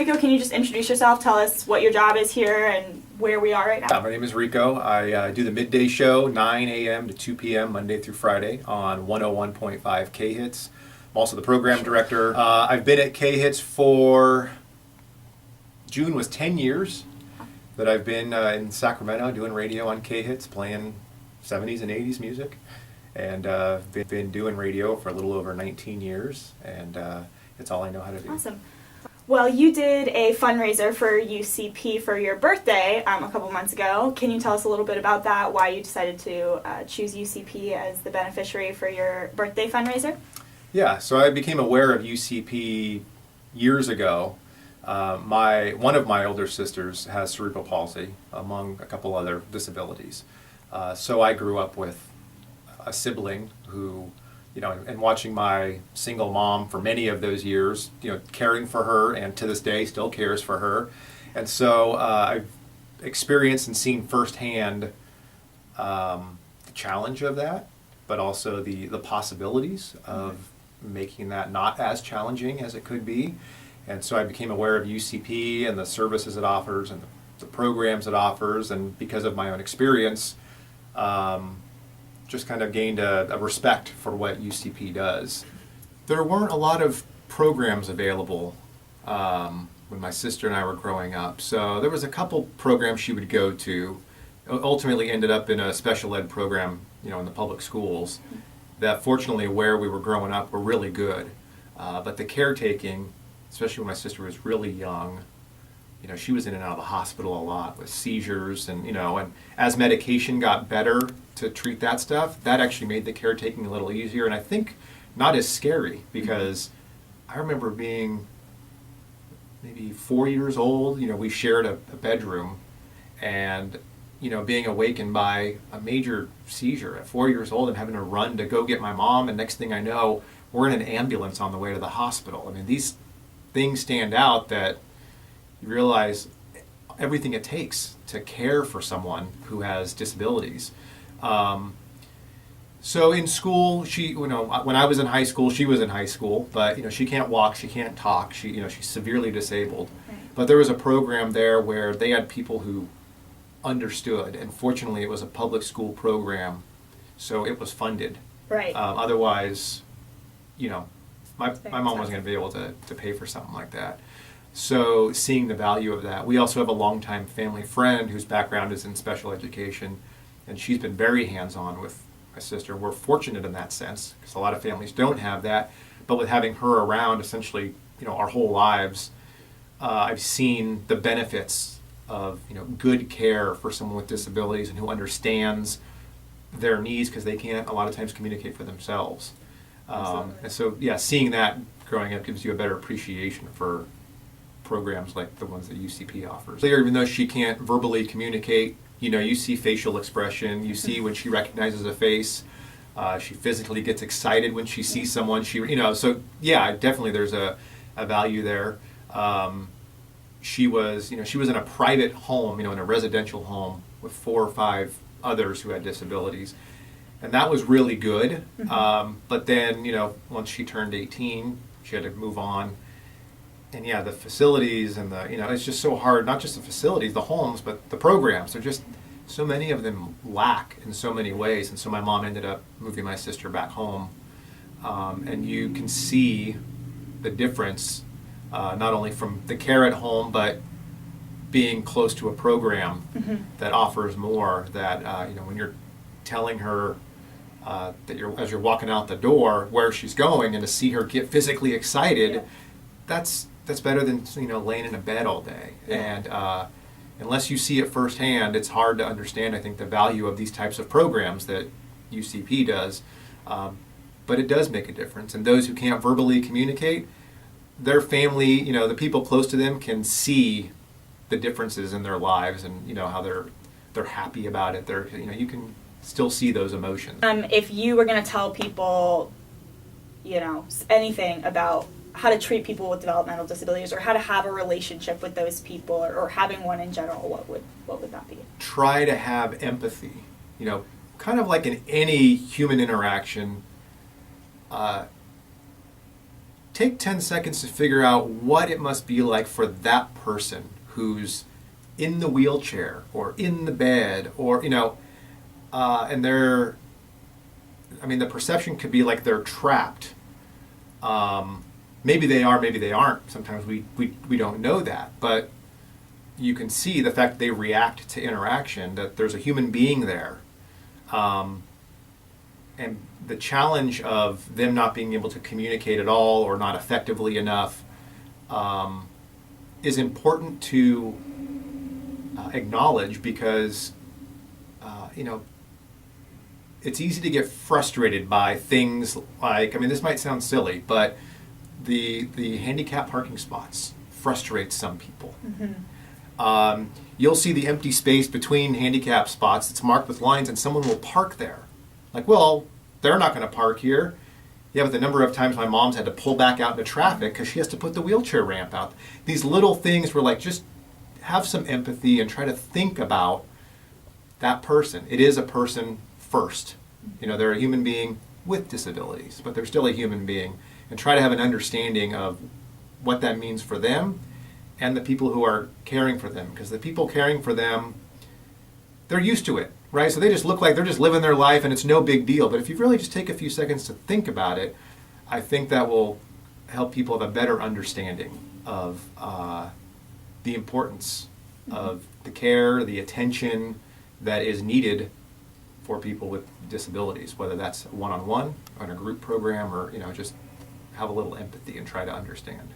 Rico, can you just introduce yourself? Tell us what your job is here and where we are right now. My name is Rico. I do the midday show, 9 a.m. to 2 p.m. Monday through Friday on 101.5 K-Hits. I'm also the program director. I've been at K-Hits for, June was 10 years that I've been in Sacramento doing radio on K-Hits, playing 70s and 80s music. And been doing radio for a little over 19 years, and it's all I know how to do. Awesome. Well, you did a fundraiser for UCP for your birthday a couple months ago. Can you tell us a little bit about that, why you decided to choose UCP as the beneficiary for your birthday fundraiser? Yeah, so I became aware of UCP years ago. One of my older sisters has cerebral palsy, among a couple other disabilities. So I grew up with a sibling who, and watching my single mom for many of those years, caring for her, and to this day still cares for her. And so I've experienced and seen firsthand the challenge of that, but also the possibilities of making that not as challenging as it could be. And so I became aware of UCP and the services it offers and the programs it offers, and because of my own experience, just kind of gained a respect for what UCP does. There weren't a lot of programs available when my sister and I were growing up. So there was a couple programs she would go to. Ultimately ended up in a special ed program, in the public schools, that fortunately where we were growing up were really good. But the caretaking, especially when my sister was really young, she was in and out of the hospital a lot with seizures, and and as medication got better to treat that stuff, that actually made the caretaking a little easier, and I think not as scary, because I remember being maybe 4 years old, we shared a bedroom, and being awakened by a major seizure at 4 years old and having to run to go get my mom, and next thing I know, we're in an ambulance on the way to the hospital. I mean, these things stand out that you realize everything it takes to care for someone who has disabilities. So in school, she, when I was in high school, she was in high school, but she can't walk, she can't talk, she's severely disabled. Right. But there was a program there where they had people who understood, and fortunately it was a public school program, so it was funded. Right. Otherwise, my mom wasn't going to be able to pay for something like that. So seeing the value of that. We also have a longtime family friend whose background is in special education, and she's been very hands-on with my sister. We're fortunate in that sense, because a lot of families don't have that, but with having her around essentially, our whole lives, I've seen the benefits of, good care for someone with disabilities and who understands their needs, because they can't a lot of times communicate for themselves. And so, seeing that growing up gives you a better appreciation for programs like the ones that UCP offers. Even though she can't verbally communicate, you see facial expression, you see when she recognizes a face, she physically gets excited when she sees someone, so definitely there's a value there. She was in a private home, in a residential home with 4 or 5 others who had disabilities. And that was really good. But then, once she turned 18, she had to move on. And the facilities and it's just so hard, not just the facilities, the homes, but the programs. They're just, so many of them lack in so many ways. And so my mom ended up moving my sister back home. And you can see the difference, not only from the care at home, but being close to a program that offers more, that, when you're telling her that as you're walking out the door where she's going, and to see her get physically excited, that's better than laying in a bed all day. And unless you see it firsthand, it's hard to understand, I think, the value of these types of programs that UCP does. But it does make a difference. And those who can't verbally communicate, their family, the people close to them can see the differences in their lives, and how they're happy about it. You can still see those emotions. If you were going to tell people, anything about how to treat people with developmental disabilities, or how to have a relationship with those people, or having one in general, what would that be? Try to have empathy. Kind of like in any human interaction, take 10 seconds to figure out what it must be like for that person who's in the wheelchair or in the bed, or, and they're, I mean, the perception could be like they're trapped. Maybe they are, maybe they aren't. Sometimes we don't know that. But you can see the fact that they react to interaction, that there's a human being there. And the challenge of them not being able to communicate at all or not effectively enough is important to acknowledge, because, it's easy to get frustrated by things like, I mean, this might sound silly, but the handicap parking spots frustrate some people. Mm-hmm. You'll see the empty space between handicap spots. It's marked with lines, and someone will park there. Like, well, they're not going to park here. Yeah, but the number of times my mom's had to pull back out into traffic because she has to put the wheelchair ramp out. These little things were like, just have some empathy and try to think about that person. It is a person first. They're a human being with disabilities, but they're still a human being. And try to have an understanding of what that means for them and the people who are caring for them. Because the people caring for them, they're used to it, right? So they just look like they're just living their life and it's no big deal. But if you really just take a few seconds to think about it, I think that will help people have a better understanding of the importance of the care, the attention that is needed for people with disabilities, whether that's one-on-one or in a group program, or just have a little empathy and try to understand.